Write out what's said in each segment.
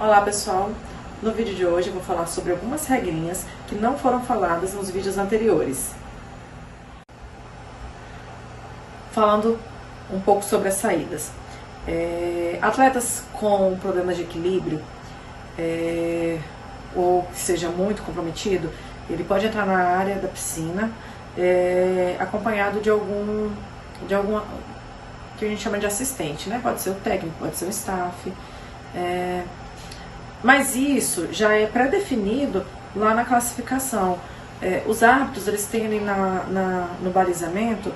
Olá pessoal, no vídeo de hoje eu vou falar sobre algumas regrinhas que não foram faladas nos vídeos anteriores. Falando um pouco sobre as saídas. Atletas com problemas de equilíbrio ou que seja muito comprometido, ele pode entrar na área da piscina acompanhado de alguma que a gente chama de assistente, né? Pode ser o técnico, pode ser o staff. Mas isso já é pré-definido lá na classificação. Os árbitros, eles têm ali no balizamento,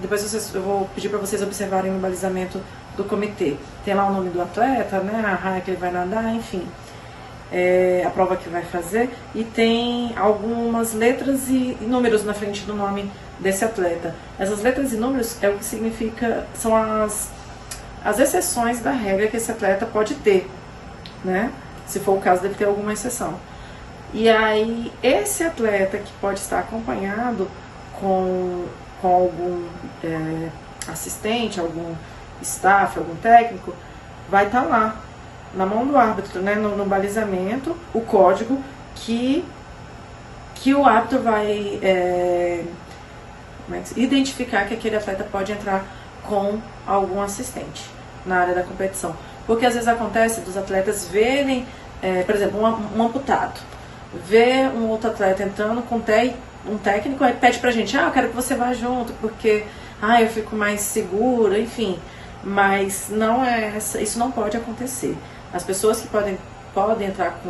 depois eu vou pedir para vocês observarem no balizamento do comitê. Tem lá o nome do atleta, né, a raia que ele vai nadar, enfim, a prova que vai fazer, e tem algumas letras e números na frente do nome desse atleta. Essas letras e números é o que significa, são as exceções da regra que esse atleta pode ter, né? Se for o caso dele ter alguma exceção. E aí, esse atleta que pode estar acompanhado com algum assistente, algum staff, algum técnico, vai estar lá, na mão do árbitro, né? No balizamento, o código que o árbitro vai identificar que aquele atleta pode entrar com algum assistente na área da competição. Porque às vezes acontece dos atletas verem, por exemplo, um amputado, vê um outro atleta entrando com um técnico, aí pede pra gente, eu quero que você vá junto, porque eu fico mais segura, enfim. Mas não isso não pode acontecer. As pessoas que podem entrar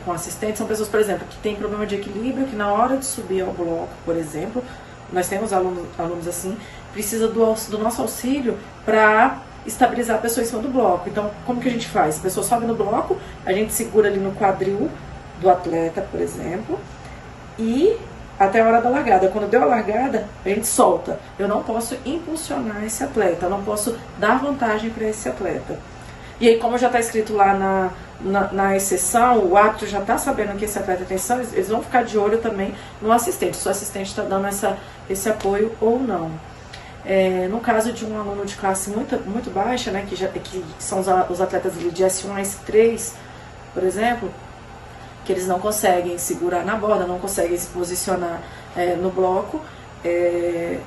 com assistente são pessoas, por exemplo, que têm problema de equilíbrio, que na hora de subir ao bloco, por exemplo, nós temos alunos assim, precisa do nosso auxílio para estabilizar a pessoa em cima do bloco. Então, como que a gente faz? A pessoa sobe no bloco, a gente segura ali no quadril do atleta, por exemplo, e até a hora da largada. Quando deu a largada, a gente solta. Eu não posso impulsionar esse atleta, eu não posso dar vantagem para esse atleta. E aí, como já está escrito lá na exceção, o árbitro já está sabendo que esse atleta tem exceção, eles vão ficar de olho também no assistente, se o assistente está dando esse apoio ou não. No caso de um aluno de classe muito baixa, né, que são os atletas de S1 a S3, por exemplo, que eles não conseguem segurar na borda, não conseguem se posicionar no bloco,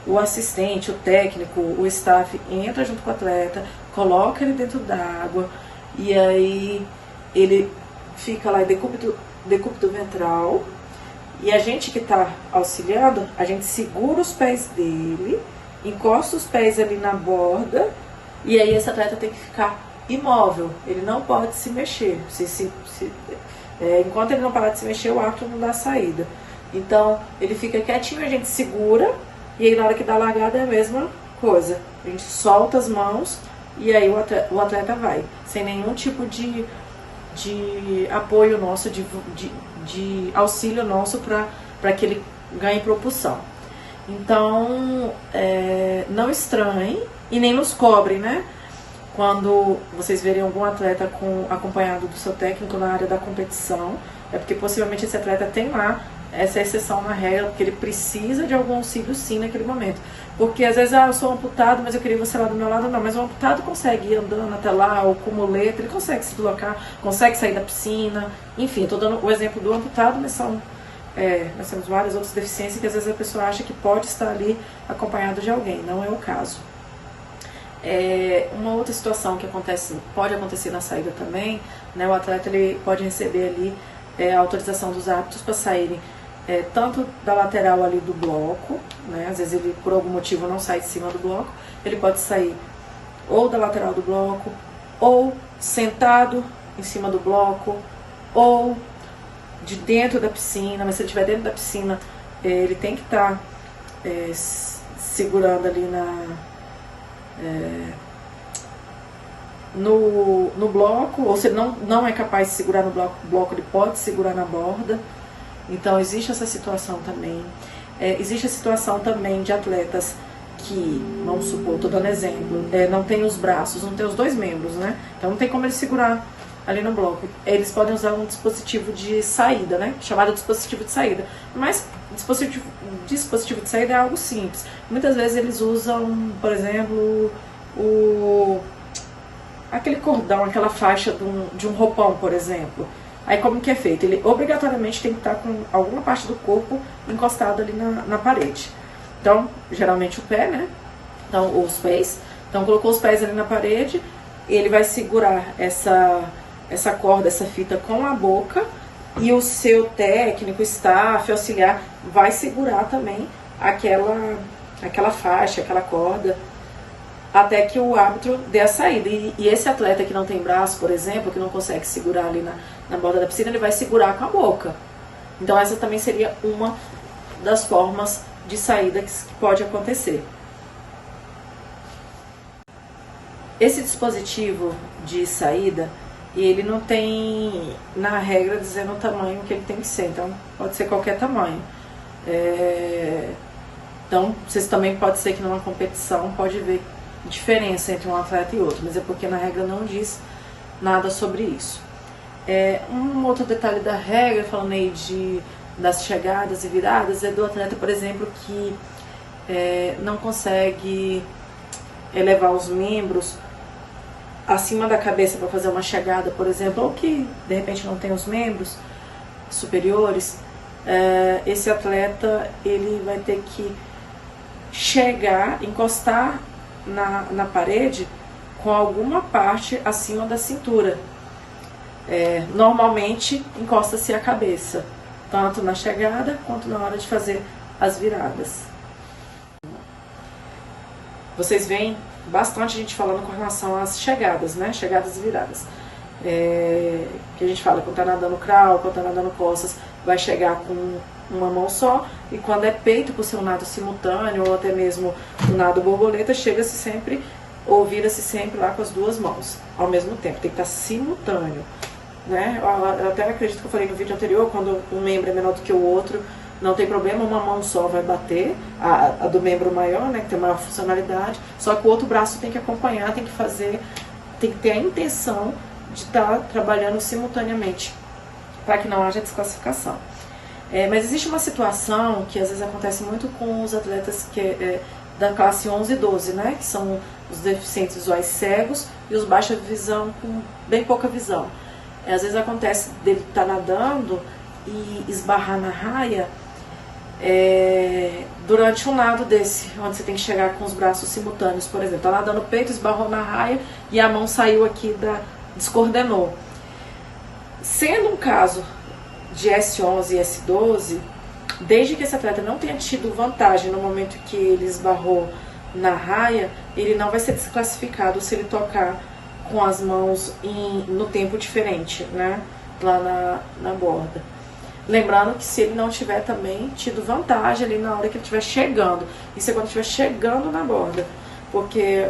o assistente, o técnico, o staff entra junto com o atleta, coloca ele dentro d'água, e aí ele fica lá em decúbito ventral, e a gente que está auxiliando, a gente segura os pés dele, encosta os pés ali na borda, e aí esse atleta tem que ficar imóvel, ele não pode se mexer. Enquanto ele não parar de se mexer, o árbitro não dá saída. Então, ele fica quietinho, a gente segura, e aí na hora que dá a largada é a mesma coisa. A gente solta as mãos, e aí o atleta vai, sem nenhum tipo de apoio nosso, de auxílio nosso para que ele ganhe propulsão. Então, não estranhem e nem nos cobrem, né? Quando vocês verem algum atleta acompanhado do seu técnico na área da competição, é porque possivelmente esse atleta tem lá essa exceção na regra, porque ele precisa de algum auxílio sim naquele momento. Porque às vezes, eu sou amputado, mas eu queria você lá do meu lado, não. Mas o amputado consegue ir andando até lá, ou com muleta, ele consegue se deslocar, consegue sair da piscina. Enfim, estou dando o exemplo do amputado, mas nós temos várias outras deficiências que às vezes a pessoa acha que pode estar ali acompanhado de alguém, não é o caso. Uma outra situação que pode acontecer na saída também, né, o atleta ele pode receber ali a autorização dos árbitros para saírem tanto da lateral ali do bloco, né, às vezes ele por algum motivo não sai de cima do bloco, ele pode sair ou da lateral do bloco, ou sentado em cima do bloco, ou de dentro da piscina. Mas se ele estiver dentro da piscina, ele tem que estar segurando ali no bloco, ou se ele não é capaz de segurar no bloco, ele pode segurar na borda. Então existe essa situação também. Existe a situação também de atletas que, vamos supor, estou dando exemplo, não tem os braços, não tem os dois membros, né? Então não tem como ele segurar ali no bloco. Eles podem usar um dispositivo de saída, né? Chamado dispositivo de saída. Mas dispositivo de saída é algo simples. Muitas vezes eles usam, por exemplo, aquele cordão, aquela faixa de um roupão, por exemplo. Aí como que é feito? Ele obrigatoriamente tem que estar com alguma parte do corpo encostada ali na parede. Então, geralmente o pé, né? Então, os pés. Então, colocou os pés ali na parede, ele vai segurar essa corda, essa fita com a boca, e o seu técnico, staff, auxiliar, vai segurar também aquela faixa, aquela corda, até que o árbitro dê a saída. E esse atleta que não tem braço, por exemplo, que não consegue segurar ali na borda da piscina, ele vai segurar com a boca. Então essa também seria uma das formas de saída que pode acontecer. Esse dispositivo de saída, ele não tem, na regra, dizendo o tamanho que ele tem que ser. Então pode ser qualquer tamanho. Então, vocês também pode ser que numa competição pode ver diferença entre um atleta e outro, mas é porque na regra não diz nada sobre isso. Um outro detalhe da regra, falando aí das chegadas e viradas, é do atleta, por exemplo, que não consegue elevar os membros acima da cabeça para fazer uma chegada, por exemplo, ou que de repente não tem os membros superiores. Esse atleta ele vai ter que chegar, encostar na parede com alguma parte acima da cintura. Normalmente encosta-se a cabeça, tanto na chegada quanto na hora de fazer as viradas. Vocês veem bastante gente falando com relação às chegadas, né? Chegadas e viradas. Que a gente fala, quando tá nadando crawl, quando tá nadando costas, vai chegar com uma mão só, e quando é peito, por ser um nado simultâneo, ou até mesmo o nado borboleta, chega-se sempre, ou vira-se sempre lá com as duas mãos, ao mesmo tempo, tem que estar simultâneo, né? Eu até acredito que eu falei no vídeo anterior, quando um membro é menor do que o outro, não tem problema, uma mão só vai bater, a do membro maior, né, que tem maior funcionalidade, só que o outro braço tem que acompanhar, tem que ter a intenção de estar trabalhando simultaneamente, para que não haja desclassificação. Mas existe uma situação que às vezes acontece muito com os atletas da classe 11 e 12, né, que são os deficientes visuais cegos e os baixa visão com bem pouca visão. Às vezes acontece dele estar nadando e esbarrar na raia durante um nado desse, onde você tem que chegar com os braços simultâneos, por exemplo. Está nadando o peito, esbarrou na raia e a mão saiu aqui, descoordenou. Sendo um caso de S11 e S12, desde que esse atleta não tenha tido vantagem no momento que ele esbarrou na raia, ele não vai ser desclassificado se ele tocar com as mãos no tempo diferente, né, lá na borda. Lembrando que se ele não tiver também tido vantagem ali na hora que ele estiver chegando, isso é quando estiver chegando na borda, porque,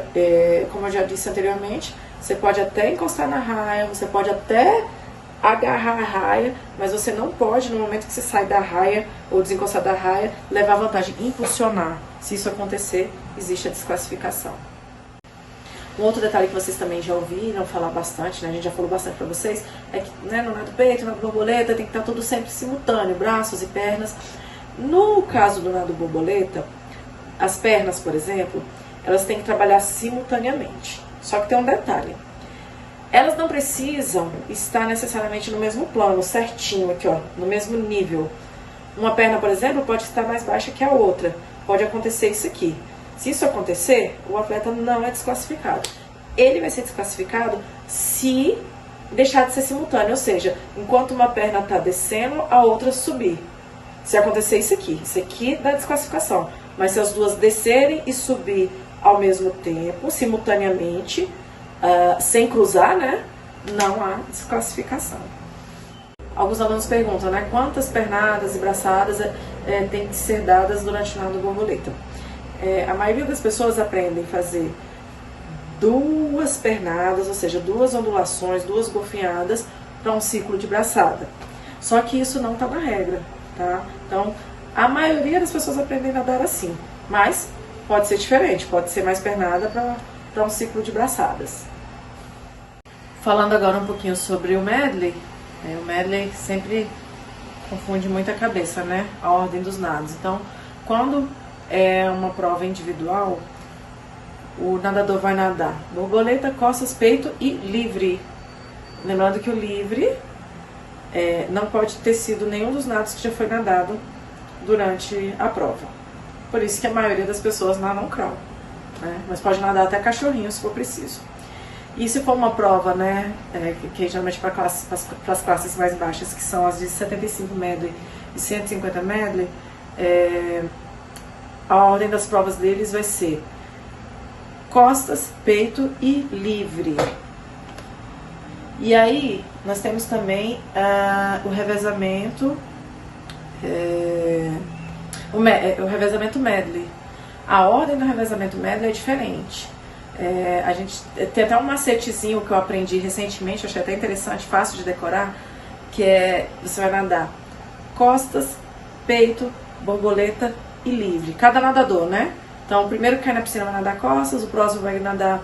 como eu já disse anteriormente, você pode até encostar na raia, você pode até agarrar a raia, mas você não pode, no momento que você sai da raia ou desencostar da raia, levar vantagem, impulsionar. Se isso acontecer, existe a desclassificação. Um outro detalhe que vocês também já ouviram falar bastante, né, a gente já falou bastante para vocês, é que, né, no nado peito, no nado borboleta, tem que estar tudo sempre simultâneo, braços e pernas. No caso do nado borboleta, as pernas, por exemplo, elas têm que trabalhar simultaneamente. Só que tem um detalhe. Elas não precisam estar necessariamente no mesmo plano, certinho aqui, ó, no mesmo nível. Uma perna, por exemplo, pode estar mais baixa que a outra. Pode acontecer isso aqui. Se isso acontecer, o atleta não é desclassificado. Ele vai ser desclassificado se deixar de ser simultâneo, ou seja, enquanto uma perna está descendo, a outra subir. Se acontecer isso aqui dá desclassificação. Mas se as duas descerem e subir ao mesmo tempo, simultaneamente, sem cruzar, né, não há desclassificação. Alguns alunos perguntam, né, quantas pernadas e braçadas têm que ser dadas durante o nado borboleta. A maioria das pessoas aprendem a fazer 2 pernadas, ou seja, 2 ondulações, 2 golfinhadas para um ciclo de braçada. Só que isso não está na regra, tá? Então, a maioria das pessoas aprendem a nadar assim, mas pode ser diferente, pode ser mais pernada para um ciclo de braçadas. Falando agora um pouquinho sobre o medley, o medley sempre confunde muito a cabeça, né? A ordem dos nados. Então, quando é uma prova individual, o nadador vai nadar borboleta, costas, peito e livre. Lembrando que o livre não pode ter sido nenhum dos nados que já foi nadado durante a prova. Por isso que a maioria das pessoas nadam crawl, né? Mas pode nadar até cachorrinho se for preciso. E se for uma prova, né, que geralmente para as classes mais baixas, que são as de 75 medley e 150 medley, a ordem das provas deles vai ser costas, peito e livre. E aí nós temos também o revezamento, o revezamento medley. A ordem do revezamento medley é diferente. A gente tem até um macetezinho que eu aprendi recentemente, eu achei até interessante, fácil de decorar, que você vai nadar costas, peito, borboleta e livre. Cada nadador, né? Então o primeiro que cai na piscina vai nadar costas, o próximo vai nadar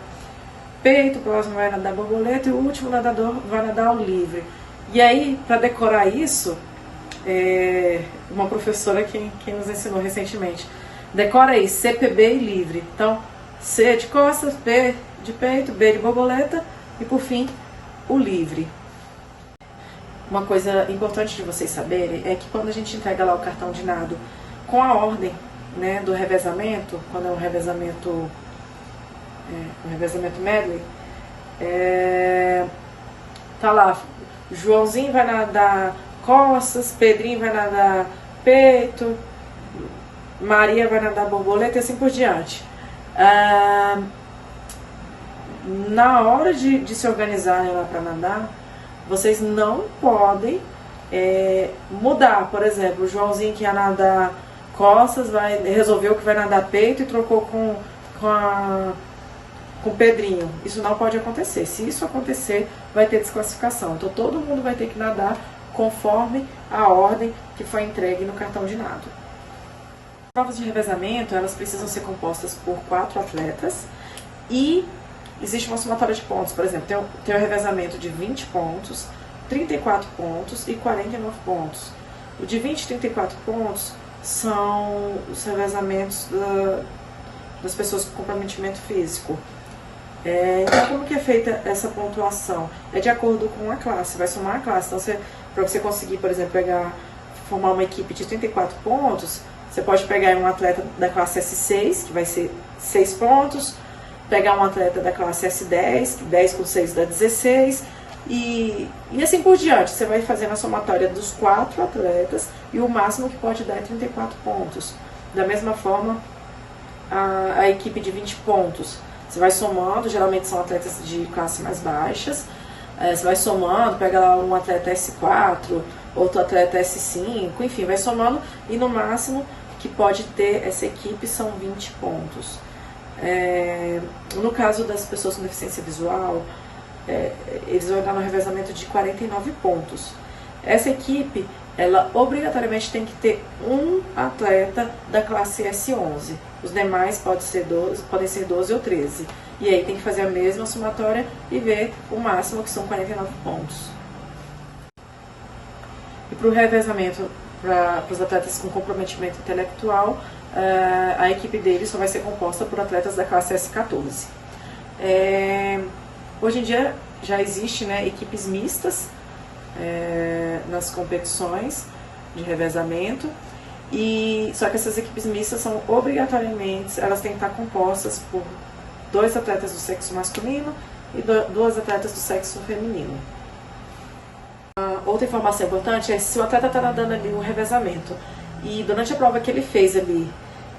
peito, o próximo vai nadar borboleta e o último nadador vai nadar o livre. E aí, para decorar isso, uma professora que nos ensinou recentemente, decora aí CPB e livre. Então, C de costas, P de peito, B de borboleta e por fim o livre. Uma coisa importante de vocês saberem é que quando a gente entrega lá o cartão de nado com a ordem, né, do revezamento, quando é o revezamento medley, tá lá, Joãozinho vai nadar costas, Pedrinho vai nadar peito, Maria vai nadar borboleta e assim por diante. Na hora de se organizarem lá para nadar, vocês não podem mudar. Por exemplo, o Joãozinho que ia nadar costas resolveu que vai nadar peito e trocou com o Pedrinho. Isso não pode acontecer. Se isso acontecer, vai ter desclassificação. Então todo mundo vai ter que nadar conforme a ordem que foi entregue no cartão de nado. As provas de revezamento, elas precisam ser compostas por 4 atletas e existe uma somatória de pontos. Por exemplo, tem o revezamento de 20 pontos, 34 pontos e 49 pontos. O de 20 e 34 pontos são os revezamentos das pessoas com comprometimento físico. Então, como que é feita essa pontuação? É de acordo com a classe, vai somar a classe. Então, para você conseguir, por exemplo, formar uma equipe de 34 pontos, você pode pegar um atleta da classe S6, que vai ser 6 pontos, pegar um atleta da classe S10, que 10 com 6 dá 16, e assim por diante. Você vai fazendo a somatória dos 4 atletas e o máximo que pode dar é 34 pontos. Da mesma forma, a equipe de 20 pontos. Você vai somando, geralmente são atletas de classe mais baixas, você vai somando, pega lá um atleta S4, outro atleta S5, enfim, vai somando e no máximo que pode ter essa equipe são 20 pontos. No caso das pessoas com deficiência visual, eles vão entrar no revezamento de 49 pontos. Essa equipe, ela obrigatoriamente tem que ter um atleta da classe S11. Os demais podem ser 12 ou 13. E aí tem que fazer a mesma somatória e ver o máximo, que são 49 pontos. E para o revezamento para os atletas com comprometimento intelectual, a equipe deles só vai ser composta por atletas da classe S14. Hoje em dia já existe, né, equipes mistas nas competições de revezamento, só que essas equipes mistas são obrigatoriamente, elas têm que estar compostas por 2 atletas do sexo masculino e 2 atletas do sexo feminino. Outra informação importante é se o atleta está nadando ali um revezamento e durante a prova que ele fez ali,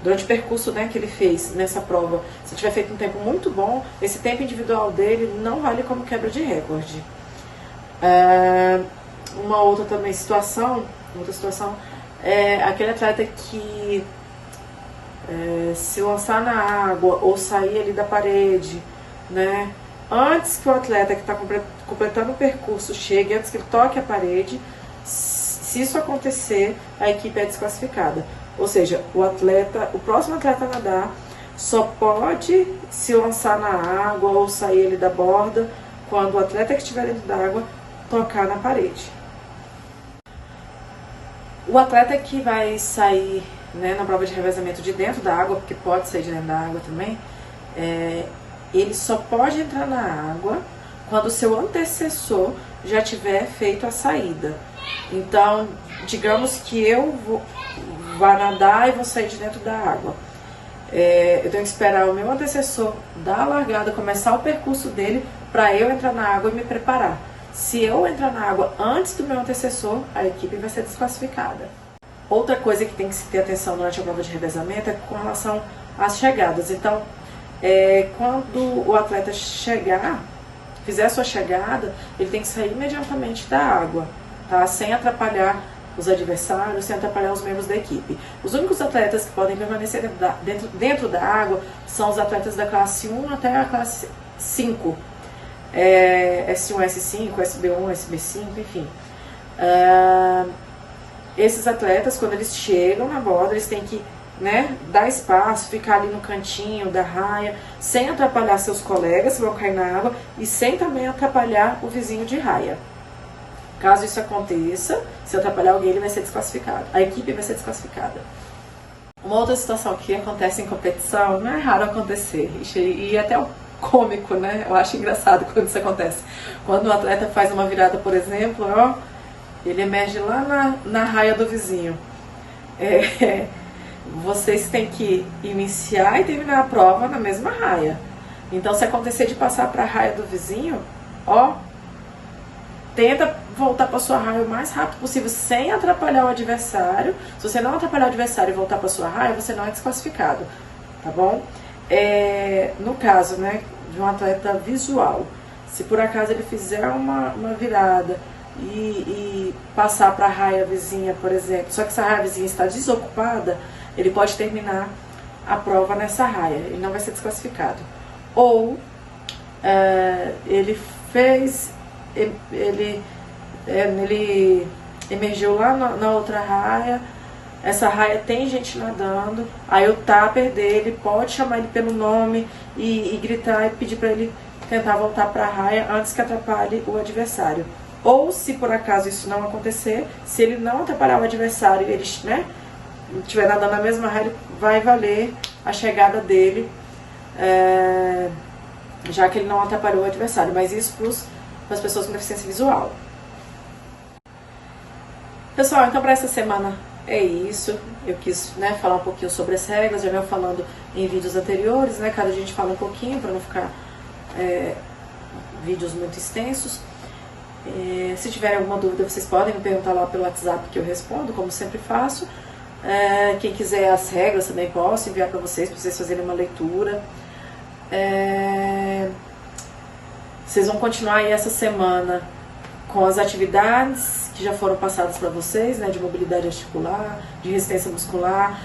durante o percurso, né, que ele fez nessa prova, se tiver feito um tempo muito bom, esse tempo individual dele não vale como quebra de recorde. Uma outra situação é aquele atleta que se lançar na água ou sair ali da parede, né, antes que o atleta que está completando o percurso chegue, antes que ele toque a parede, se isso acontecer, a equipe é desclassificada. Ou seja, o próximo atleta a nadar só pode se lançar na água ou sair ali da borda quando o atleta que estiver dentro da água tocar na parede. O atleta que vai sair, né, na prova de revezamento de dentro da água, porque pode sair de dentro da água também, ele só pode entrar na água quando o seu antecessor já tiver feito a saída. Então, digamos que eu vá nadar e vou sair de dentro da água. Eu tenho que esperar o meu antecessor dar a largada, começar o percurso dele, para eu entrar na água e me preparar. Se eu entrar na água antes do meu antecessor, a equipe vai ser desclassificada. Outra coisa que tem que se ter atenção durante a prova de revezamento é com relação às chegadas. Então, quando o atleta fizer a sua chegada, ele tem que sair imediatamente da água, tá? Sem atrapalhar os adversários, sem atrapalhar os membros da equipe. Os únicos atletas que podem permanecer dentro da água são os atletas da classe 1 até a classe 5. S1, S5, SB1, SB5, enfim. Esses atletas, quando eles chegam na borda, eles têm que, dar espaço, ficar ali no cantinho da raia, sem atrapalhar seus colegas que vão cair na água e sem também atrapalhar o vizinho de raia. Caso isso aconteça, se atrapalhar alguém, ele vai ser desclassificado. A equipe vai ser desclassificada. Uma outra situação que acontece em competição, não é raro acontecer, e até o cômico, né? Eu acho engraçado quando isso acontece. Quando o atleta faz uma virada, por exemplo, ele emerge lá na raia do vizinho. Vocês têm que iniciar e terminar a prova na mesma raia. Então, se acontecer de passar para a raia do vizinho, tenta voltar para sua raia o mais rápido possível, sem atrapalhar o adversário. Se você não atrapalhar o adversário e voltar para sua raia, você não é desclassificado, tá bom? No caso, de um atleta visual, se por acaso ele fizer uma virada e passar para a raia vizinha, por exemplo, só que essa raia vizinha está desocupada, ele pode terminar a prova nessa raia, ele não vai ser desclassificado. Ou ele emergiu lá na outra raia, essa raia tem gente nadando, aí o tapper dele pode chamar ele pelo nome e gritar e pedir para ele tentar voltar para a raia antes que atrapalhe o adversário. Ou, se por acaso isso não acontecer, se ele não atrapalhar o adversário e ele estiver nadando na mesma raia, vai valer a chegada dele, já que ele não atrapalhou o adversário. Mas isso para as pessoas com deficiência visual. Pessoal, então para essa semana é isso. Eu quis falar um pouquinho sobre as regras, já venho falando em vídeos anteriores, cada dia a gente fala um pouquinho para não ficar vídeos muito extensos. Se tiverem alguma dúvida, vocês podem me perguntar lá pelo WhatsApp que eu respondo, como sempre faço. Quem quiser as regras também posso enviar para vocês fazerem uma leitura. Vocês vão continuar aí essa semana com as atividades que já foram passadas para vocês, de mobilidade articular, de resistência muscular,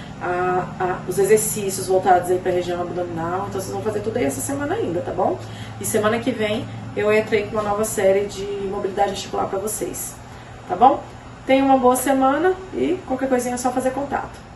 os exercícios voltados aí para a região abdominal. Então vocês vão fazer tudo aí essa semana ainda, tá bom? E semana que vem eu entrei com uma nova série de mobilidade articular para vocês, tá bom? Tenham uma boa semana e qualquer coisinha é só fazer contato.